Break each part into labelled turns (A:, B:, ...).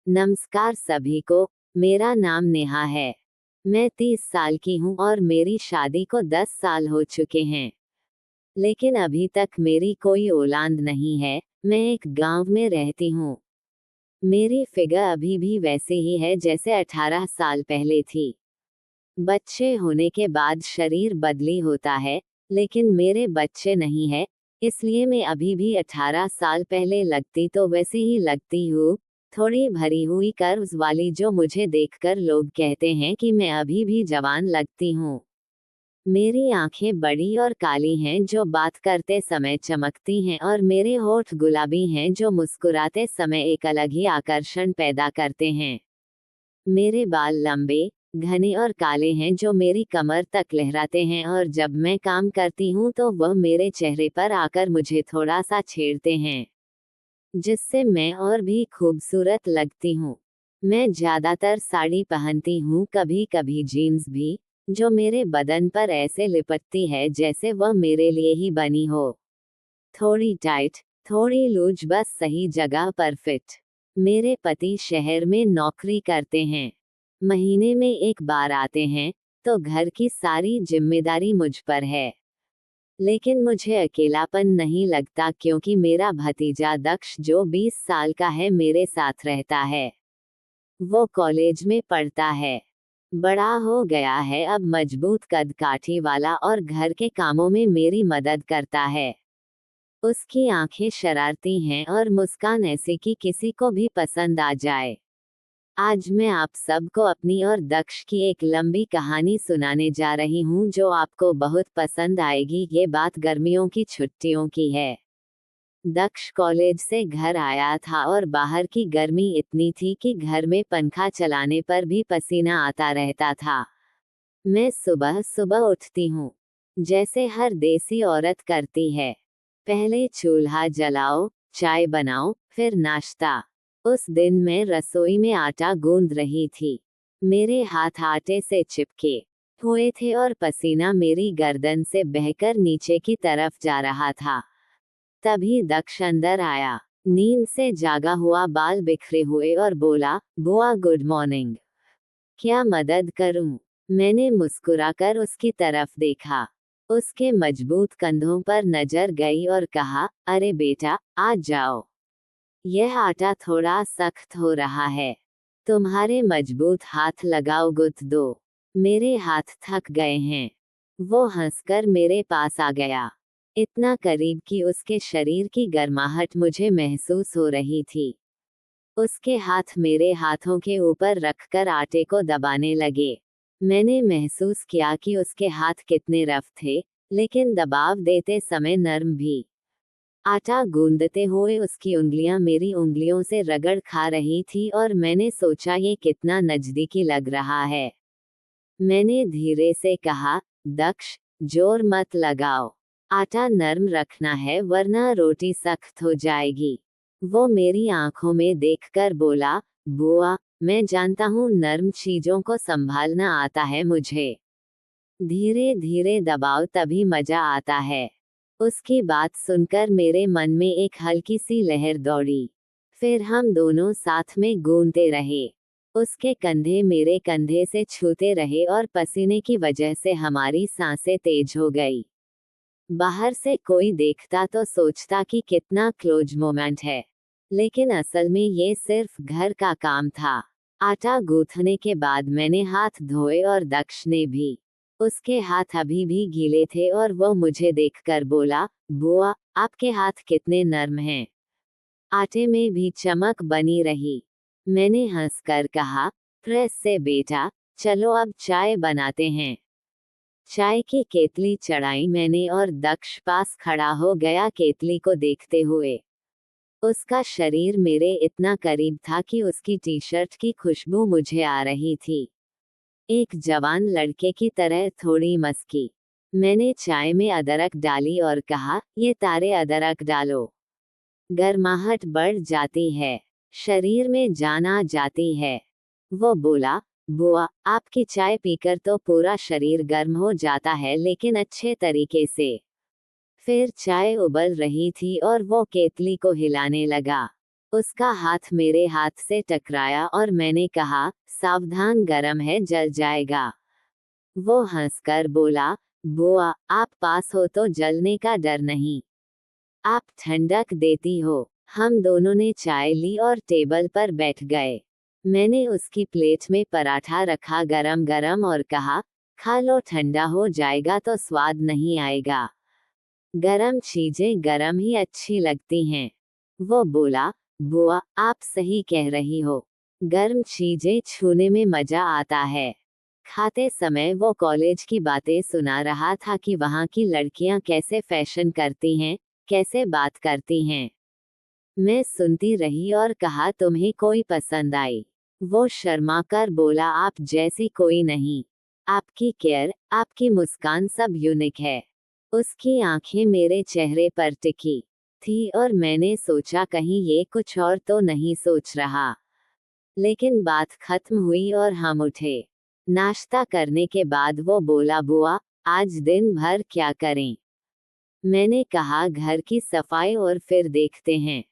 A: नमस्कार सभी को। मेरा नाम नेहा है। मैं 30 साल की हूँ और मेरी शादी को 10 साल हो चुके हैं। लेकिन अभी तक मेरी कोई औलाद नहीं है। मैं एक गांव में रहती हूँ। मेरी फिगर अभी भी वैसे ही है जैसे 18 साल पहले थी। बच्चे होने के बाद शरीर बदली होता है, लेकिन मेरे बच्चे नहीं है, इसलिए मैं अभी भी 18 साल पहले लगती तो वैसे ही लगती हूँ। थोड़ी भरी हुई कर्व्स वाली, जो मुझे देखकर लोग कहते हैं कि मैं अभी भी जवान लगती हूँ। मेरी आंखें बड़ी और काली हैं जो बात करते समय चमकती हैं, और मेरे होठ गुलाबी हैं जो मुस्कुराते समय एक अलग ही आकर्षण पैदा करते हैं। मेरे बाल लंबे, घने और काले हैं जो मेरी कमर तक लहराते हैं, और जब मैं काम करती हूँ तो वह मेरे चेहरे पर आकर मुझे थोड़ा सा छेड़ते हैं, जिससे मैं और भी खूबसूरत लगती हूँ। मैं ज्यादातर साड़ी पहनती हूँ, कभी कभी जीन्स भी, जो मेरे बदन पर ऐसे लिपटती है जैसे वह मेरे लिए ही बनी हो। थोड़ी टाइट, थोड़ी लूज, बस सही जगह पर फिट। मेरे पति शहर में नौकरी करते हैं। महीने में एक बार आते हैं, तो घर की सारी जिम्मेदारी मुझ पर है। लेकिन मुझे अकेलापन नहीं लगता, क्योंकि मेरा भतीजा दक्ष, जो 20 साल का है, मेरे साथ रहता है। वो कॉलेज में पढ़ता है, बड़ा हो गया है, अब मजबूत कद काठी वाला, और घर के कामों में मेरी मदद करता है। उसकी आंखें शरारती हैं और मुस्कान ऐसी कि किसी को भी पसंद आ जाए। आज मैं आप सबको अपनी और दक्ष की एक लंबी कहानी सुनाने जा रही हूँ, जो आपको बहुत पसंद आएगी। ये बात गर्मियों की छुट्टियों की है। दक्ष कॉलेज से घर आया था और बाहर की गर्मी इतनी थी कि घर में पंखा चलाने पर भी पसीना आता रहता था। मैं सुबह सुबह उठती हूँ, जैसे हर देसी औरत करती है। पहले चूल्हा जलाओ, चाय बनाओ, फिर नाश्ता। उस दिन मैं रसोई में आटा गूंद रही थी। मेरे हाथ आटे से चिपके हुए थे और पसीना मेरी गर्दन से बहकर नीचे की तरफ जा रहा था। तभी दक्ष अंदर आया, नींद से जागा हुआ, बाल बिखरे हुए, और बोला, बुआ गुड मॉर्निंग, क्या मदद करूं? मैंने मुस्कुराकर उसकी तरफ देखा। उसके मजबूत कंधों पर नजर गई और कहा, अरे बेटा, आ जाओ। यह आटा थोड़ा सख्त हो रहा है, तुम्हारे मजबूत हाथ लगाओ, गुथ दो। मेरे हाथ थक गए हैं। वो हंसकर मेरे पास आ गया, इतना करीब कि उसके शरीर की गर्माहट मुझे महसूस हो रही थी। उसके हाथ मेरे हाथों के ऊपर रखकर आटे को दबाने लगे। मैंने महसूस किया कि उसके हाथ कितने रफ थे, लेकिन दबाव देते समय नर्म भी। आटा गूंदते हुए उसकी उंगलियां मेरी उंगलियों से रगड़ खा रही थी, और मैंने सोचा, ये कितना नजदीकी लग रहा है। मैंने धीरे से कहा, दक्ष, जोर मत लगाओ, आटा नरम रखना है, वरना रोटी सख्त हो जाएगी। वो मेरी आंखों में देखकर बोला, बुआ, मैं जानता हूँ, नरम चीजों को संभालना आता है मुझे। धीरे धीरे दबाओ, तभी मजा आता है। उसकी बात सुनकर मेरे मन में एक हल्की सी लहर दौड़ी। फिर हम दोनों साथ में गूंदते रहे। उसके कंधे मेरे कंधे से छूते रहे, और पसीने की वजह से हमारी सांसें तेज हो गई। बाहर से कोई देखता तो सोचता कि कितना क्लोज मोमेंट है, लेकिन असल में ये सिर्फ घर का काम था। आटा गूंथने के बाद मैंने हाथ धोए, और दक्ष ने भी। उसके हाथ अभी भी गीले थे, और वो मुझे देखकर बोला, बुआ, आपके हाथ कितने नर्म हैं। आटे में भी चमक बनी रही। मैंने हंसकर कहा, प्रेस से बेटा, चलो अब चाय बनाते हैं। चाय की केतली चढ़ाई मैंने, और दक्ष पास खड़ा हो गया केतली को देखते हुए। उसका शरीर मेरे इतना करीब था कि उसकी टी शर्ट की खुशबू मुझे आ रही थी। एक जवान लड़के की तरह थोड़ी मस्की। मैंने चाय में अदरक डाली और कहा, ये तारे अदरक डालो, गर्माहट बढ़ जाती है, शरीर में जान आ जाती है। वो बोला, बुआ, आपकी चाय पीकर तो पूरा शरीर गर्म हो जाता है, लेकिन अच्छे तरीके से। फिर चाय उबल रही थी और वो केतली को हिलाने लगा। उसका हाथ मेरे हाथ से टकराया और मैंने कहा, सावधान, गरम है, जल जाएगा। वो हंसकर बोला, बुआ, आप पास हो तो जलने का डर नहीं। आप ठंडक देती हो। हम दोनों ने चाय ली और टेबल पर बैठ गए। मैंने उसकी प्लेट में पराठा रखा गरम गरम और कहा, खा लो, ठंडा हो जाएगा तो स्वाद नहीं आएगा। गरम चीजें गरम ही अच्छी लगती हैं। वो बोला, बुआ, आप सही कह रही हो। गर्म चीजें छूने में मजा आता है। खाते समय वो कॉलेज की बातें सुना रहा था कि वहाँ की लड़कियां कैसे फैशन करती हैं, कैसे बात करती हैं। मैं सुनती रही और कहा, तुम्हें कोई पसंद आई? वो शर्माकर बोला, आप जैसी कोई नहीं। आपकी केयर, आपकी मुस्कान सब यूनिक है। उसकी आंखें मेरे चेहरे पर टिकी थी और मैंने सोचा कहीं ये कुछ और तो नहीं सोच रहा। लेकिन बात खत्म हुई और हम उठे। नाश्ता करने के बाद वो बोला, बुआ, आज दिन भर क्या करें? मैंने कहा, घर की सफाई और फिर देखते हैं।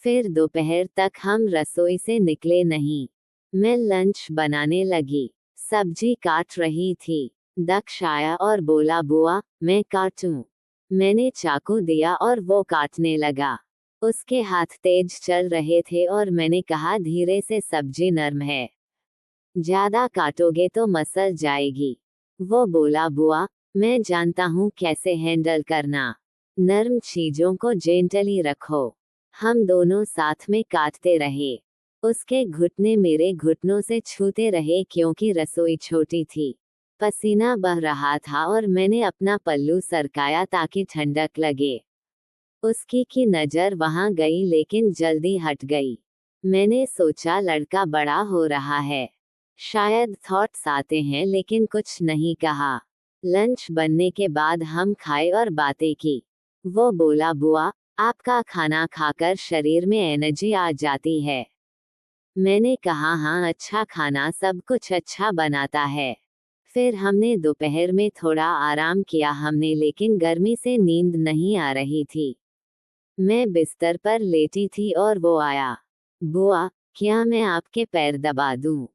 A: फिर दोपहर तक हम रसोई से निकले नहीं। मैं लंच बनाने लगी। सब्जी काट रही थी। दक्ष आया और बोला, बुआ, मैं काटूं? मैंने चाकू दिया और वो काटने लगा। उसके हाथ तेज चल रहे थे और मैंने कहा, धीरे से, सब्जी नरम है। ज्यादा काटोगे तो मसल जाएगी। वो बोला, बुआ, मैं जानता हूँ कैसे हैंडल करना। नरम चीजों को जेंटली रखो। हम दोनों साथ में काटते रहे। उसके घुटने मेरे घुटनों से छूते रहे क्योंकि रसोई छोटी थी। पसीना बह रहा था और मैंने अपना पल्लू सरकाया ताकि ठंडक लगे। उसकी की नजर वहां गई लेकिन जल्दी हट गई। मैंने सोचा, लड़का बड़ा हो रहा है, शायद थॉट्स आते हैं, लेकिन कुछ नहीं कहा। लंच बनने के बाद हम खाए और बातें की। वो बोला, बुआ, आपका खाना खाकर शरीर में एनर्जी आ जाती है। मैंने कहा, हाँ, अच्छा खाना सब कुछ अच्छा बनाता है। फिर हमने दोपहर में थोड़ा आराम किया हमने, लेकिन गर्मी से नींद नहीं आ रही थी। मैं बिस्तर पर लेटी थी और वो आया। बुआ, क्या मैं आपके पैर दबा दूं?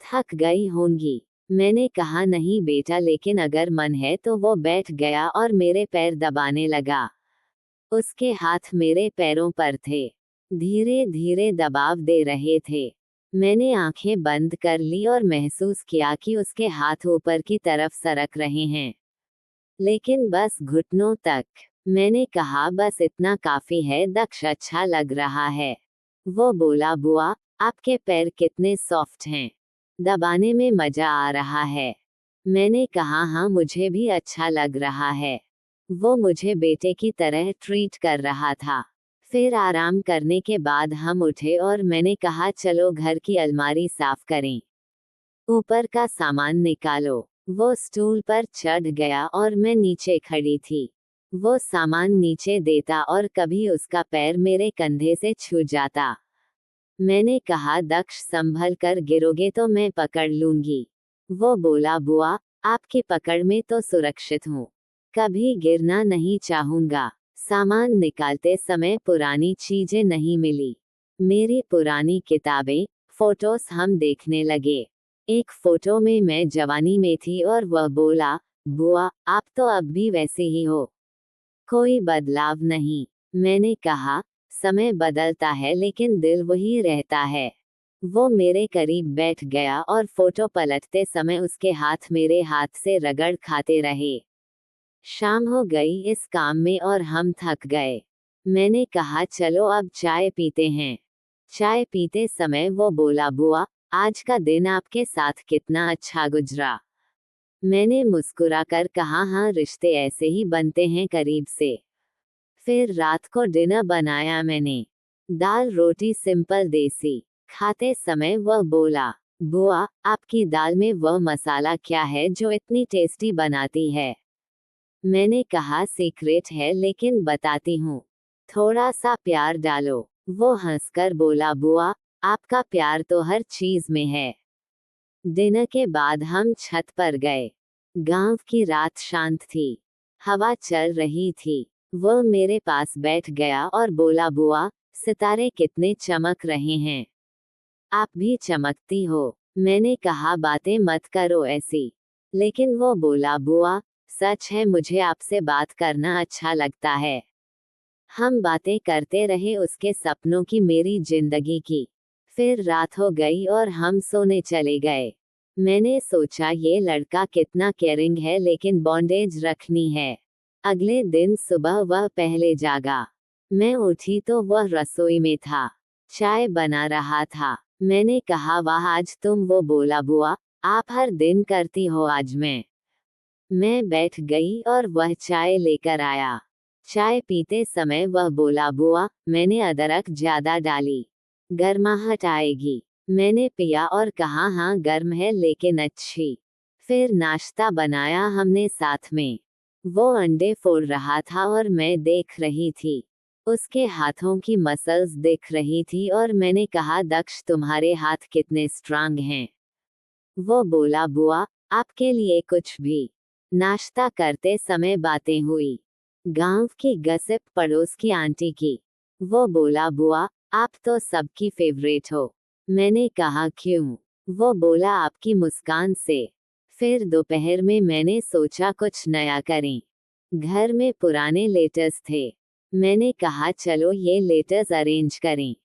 A: थक गई होंगी। मैंने कहा, नहीं बेटा, लेकिन अगर मन है तो। वो बैठ गया और मेरे पैर दबाने लगा। उसके हाथ मेरे पैरों पर थे, धीरे धीरे दबाव दे रहे थे। मैंने आंखें बंद कर ली और महसूस किया कि उसके हाथ ऊपर की तरफ सरक रहे हैं, लेकिन बस घुटनों तक। मैंने कहा, बस इतना काफी है दक्ष, अच्छा लग रहा है। वो बोला, बुआ, आपके पैर कितने सॉफ्ट हैं, दबाने में मजा आ रहा है। मैंने कहा, हाँ, मुझे भी अच्छा लग रहा है। वो मुझे बेटे की तरह ट्रीट कर रहा था। फिर आराम करने के बाद हम उठे और मैंने कहा, चलो घर की अलमारी साफ करें, ऊपर का सामान निकालो। वो स्टूल पर चढ़ गया और मैं नीचे खड़ी थी। वो सामान नीचे देता और कभी उसका पैर मेरे कंधे से छू जाता। मैंने कहा, दक्ष, संभल कर, गिरोगे तो मैं पकड़ लूंगी। वो बोला, बुआ, आपकी पकड़ में तो सुरक्षित हूँ, कभी गिरना नहीं चाहूंगा। सामान निकालते समय पुरानी चीजें नहीं मिली। मेरी पुरानी किताबें, फोटोज हम देखने लगे। एक फोटो में मैं जवानी में थी और वह बोला, बुआ, आप तो अब भी वैसे ही हो, कोई बदलाव नहीं। मैंने कहा, समय बदलता है लेकिन दिल वही रहता है। वो मेरे करीब बैठ गया और फोटो पलटते समय उसके हाथ मेरे हाथ से रगड़ खाते रहे। शाम हो गई इस काम में और हम थक गए। मैंने कहा, चलो अब चाय पीते हैं। चाय पीते समय वो बोला, बुआ, आज का दिन आपके साथ कितना अच्छा गुजरा। मैंने मुस्कुराकर कहा, हाँ, रिश्ते ऐसे ही बनते हैं, करीब से। फिर रात को डिनर बनाया मैंने, दाल रोटी, सिंपल देसी। खाते समय वह बोला, बुआ, आपकी दाल में वह मसाला क्या है जो इतनी टेस्टी बनाती है? मैंने कहा, सीक्रेट है, लेकिन बताती हूँ, थोड़ा सा प्यार डालो। वो हंसकर बोला, बुआ, आपका प्यार तो हर चीज में है। डिनर के बाद हम छत पर गए। गांव की रात शांत थी, हवा चल रही थी। वो मेरे पास बैठ गया और बोला, बुआ, सितारे कितने चमक रहे हैं। आप भी चमकती हो। मैंने कहा बातें मत करो ऐसी। लेकिन वो बोला बुआ, सच है मुझे आपसे बात करना अच्छा लगता है। हम बातें करते रहे उसके सपनों की मेरी जिंदगी की। फिर रात हो गई और हम सोने चले गए। मैंने सोचा ये लड़का कितना केयरिंग है लेकिन बॉन्डेज रखनी है। अगले दिन सुबह वह पहले जागा। मैं उठी तो वह रसोई में था। चाय बना रहा था। मैंने कहा वाह आज तुम। वो बोला बुआ, आप हर दिन करती हो आज मैं बैठ गई और वह चाय लेकर आया। चाय पीते समय वह बोला बुआ, मैंने अदरक ज्यादा डाली, गर्माहट आएगी। मैंने पिया और कहा हाँ गर्म है लेकिन अच्छी। फिर नाश्ता बनाया हमने साथ में। वो अंडे फोड़ रहा था और मैं देख रही थी। उसके हाथों की मसल्स दिख रही थी और मैंने कहा दक्ष तुम्हारे हाथ कितने स्ट्रांग हैं। वो बोला बुआ, आपके लिए कुछ भी। नाश्ता करते समय बातें हुई। गांव की गसिप पड़ोस की आंटी की। वो बोला बुआ, आप तो सबकी फेवरेट हो। मैंने कहा क्यों? वो बोला आपकी मुस्कान से। फिर दोपहर में मैंने सोचा कुछ नया करें। घर में पुराने लेटर्स थे। मैंने कहा चलो ये लेटर्स अरेंज करें।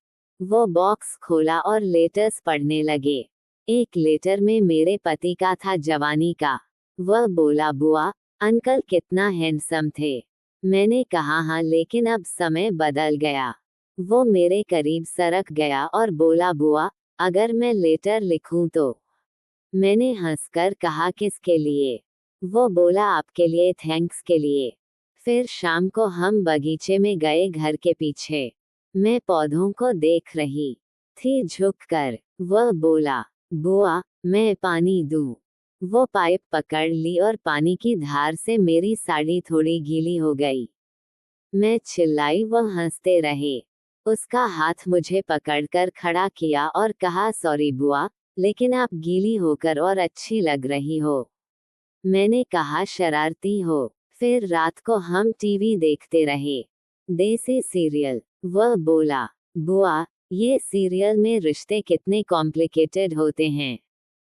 A: वो बॉक्स खोला और लेटर्स पढ़ने लगे। एक लेटर में मेरे पति का था जवानी का। वह बोला बुआ, अंकल कितना हैंडसम थे। मैंने कहा हाँ लेकिन अब समय बदल गया। वो मेरे करीब सरक गया और बोला बुआ, अगर मैं लेटर लिखूं तो। मैंने हंसकर कहा किसके लिए? वो बोला आपके लिए, थैंक्स के लिए। फिर शाम को हम बगीचे में गए घर के पीछे। मैं पौधों को देख रही थी झुककर। वह बोला बुआ, मैं पानी दूं? वो पाइप पकड़ ली और पानी की धार से मेरी साड़ी थोड़ी गीली हो गई। मैं चिल्लाई, वह हंसते रहे। उसका हाथ मुझे पकड़कर खड़ा किया और कहा सॉरी बुआ, लेकिन आप गीली होकर और अच्छी लग रही हो। मैंने कहा शरारती हो। फिर रात को हम टीवी देखते रहे, देसी सीरियल। वह बोला बुआ, ये सीरियल में रिश्ते कितने कॉम्प्लिकेटेड होते हैं।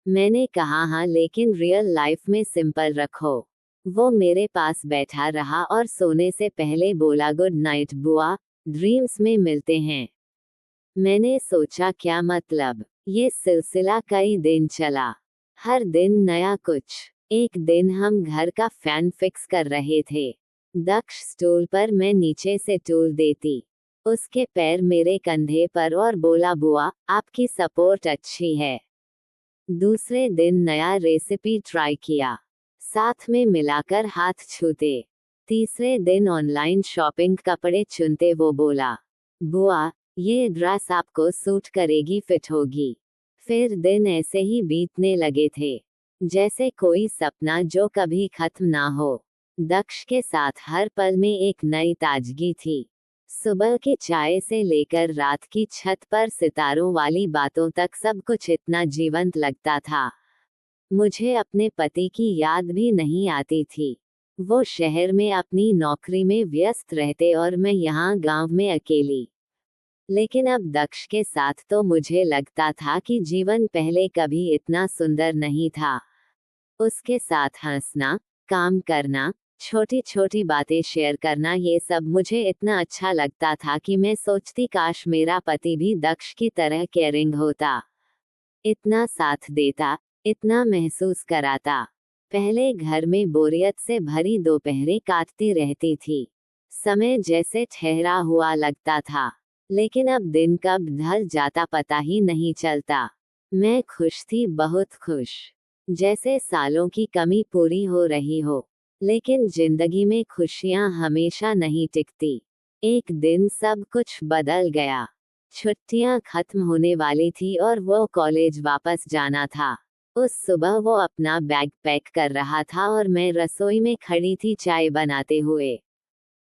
A: मैंने कहा हाँ लेकिन रियल लाइफ में सिंपल रखो। वो मेरे पास बैठा रहा और सोने से पहले बोला गुड नाइट बुआ, ड्रीम्स में मिलते हैं। मैंने सोचा क्या मतलब। ये सिलसिला कई दिन चला। हर दिन नया कुछ। एक दिन हम घर का फैन फिक्स कर रहे थे। दक्ष स्टूल पर, मैं नीचे से टूल देती। उसके पैर मेरे कंधे पर और बोला बुआ, आपकी सपोर्ट अच्छी है। दूसरे दिन नया रेसिपी ट्राई किया, साथ में मिलाकर हाथ छूते। तीसरे दिन ऑनलाइन शॉपिंग, कपड़े चुनते। वो बोला बुआ, ये ड्रेस आपको सूट करेगी, फिट होगी। फिर दिन ऐसे ही बीतने लगे थे, जैसे कोई सपना जो कभी खत्म ना हो। दक्ष के साथ हर पल में एक नई ताजगी थी। सुबह की चाय से लेकर रात की छत पर सितारों वाली बातों तक सब कुछ इतना जीवंत लगता था। मुझे अपने पति की याद भी नहीं आती थी। वो शहर में अपनी नौकरी में व्यस्त रहते और मैं यहाँ गांव में अकेली। लेकिन अब दक्ष के साथ तो मुझे लगता था कि जीवन पहले कभी इतना सुंदर नहीं था। उसके साथ हंसना, काम करना, छोटी छोटी बातें शेयर करना, ये सब मुझे इतना अच्छा लगता था कि मैं सोचती काश मेरा पति भी दक्ष की तरह केयरिंग होता, इतना साथ देता, इतना महसूस कराता। पहले घर में बोरियत से भरी दोपहरें काटती रहती थी। समय जैसे ठहरा हुआ लगता था, लेकिन अब दिन कब ढल जाता पता ही नहीं चलता। मैं खुश थी, बहुत खुश, जैसे सालों की कमी पूरी हो रही हो। लेकिन जिंदगी में खुशियां हमेशा नहीं टिकती। एक दिन सब कुछ बदल गया। छुट्टियां खत्म होने वाली थी और वो कॉलेज वापस जाना था। उस सुबह वो अपना बैग पैक कर रहा था और मैं रसोई में खड़ी थी चाय बनाते हुए।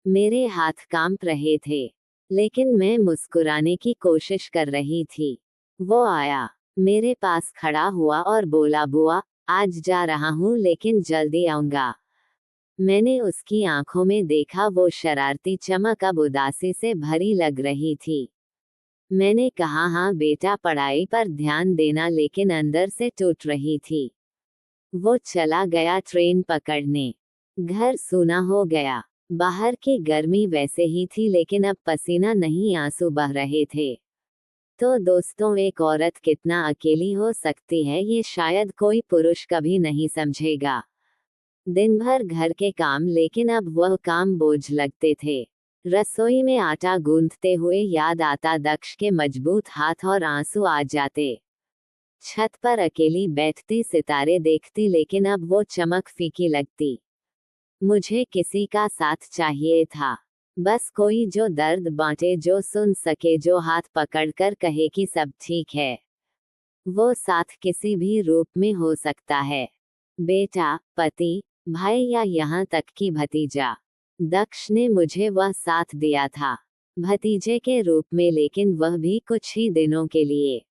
A: मेरे हाथ कांप रहे थे, लेकिन मैं मुस्कुराने की कोशिश कर रही थी। वो आया, मेरे पास खड़ा हुआ और बोला बुआ, आज जा रहा हूँ लेकिन जल्दी आऊंगा। मैंने उसकी आंखों में देखा, वो शरारती चमक अब उदासी से भरी लग रही थी। मैंने कहा हाँ बेटा, पढ़ाई पर ध्यान देना, लेकिन अंदर से टूट रही थी। वो चला गया ट्रेन पकड़ने। घर सूना हो गया। बाहर की गर्मी वैसे ही थी, लेकिन अब पसीना नहीं, आंसू बह रहे थे। तो दोस्तों, एक औरत कितना अकेली हो सकती है, ये शायद कोई पुरुष कभी नहीं समझेगा। दिन भर घर के काम, लेकिन अब वह काम बोझ लगते थे। रसोई में आटा गूंथते हुए याद आता दक्ष के मजबूत हाथ, और आंसू आ जाते। छत पर अकेली बैठती सितारे देखती, लेकिन अब वो चमक फीकी लगती। मुझे किसी का साथ चाहिए था। बस कोई जो दर्द बांटे, जो सुन सके, जो हाथ पकड़कर कहे कि सब ठीक है। वो साथ किसी भी रूप में हो सकता है। बेटा, पति, भाई, या यहाँ तक कि भतीजा। दक्ष ने मुझे वह साथ दिया था, भतीजे के रूप में, लेकिन वह भी कुछ ही दिनों के लिए।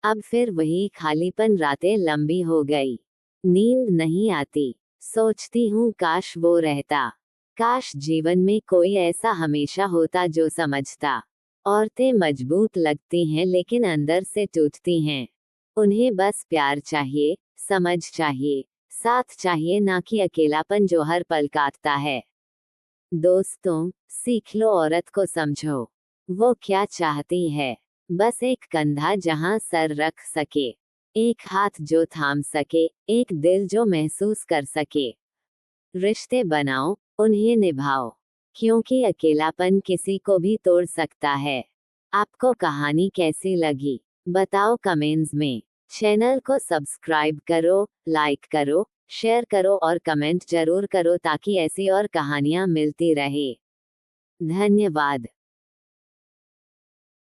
A: अब फिर वही खालीपन, रातें लंबी हो गई, नींद नहीं आती। सोचती हूँ काश वो रहता। काश जीवन में कोई ऐसा हमेशा होता जो समझता। औरतें मजबूत लगती हैं, लेकिन अंदर से टूटती हैं। उन्हें बस प्यार चाहिए, समझ चाहिए, साथ चाहिए, ना कि अकेलापन जो हर पल काटता है। दोस्तों, सीख लो, औरत को समझो। वो क्या चाहती है? बस एक कंधा जहां सर रख सके, एक हाथ जो थाम सके, एक दिल जो महसूस कर सके। रिश्ते बनाओ, उन्हें निभाओ, क्योंकि अकेलापन किसी को भी तोड़ सकता है। आपको कहानी कैसी लगी? बताओ कमेंट्स में। चैनल को सब्सक्राइब करो, लाइक करो, शेयर करो और कमेंट जरूर करो, ताकि ऐसी और कहानियां मिलती रहे। धन्यवाद।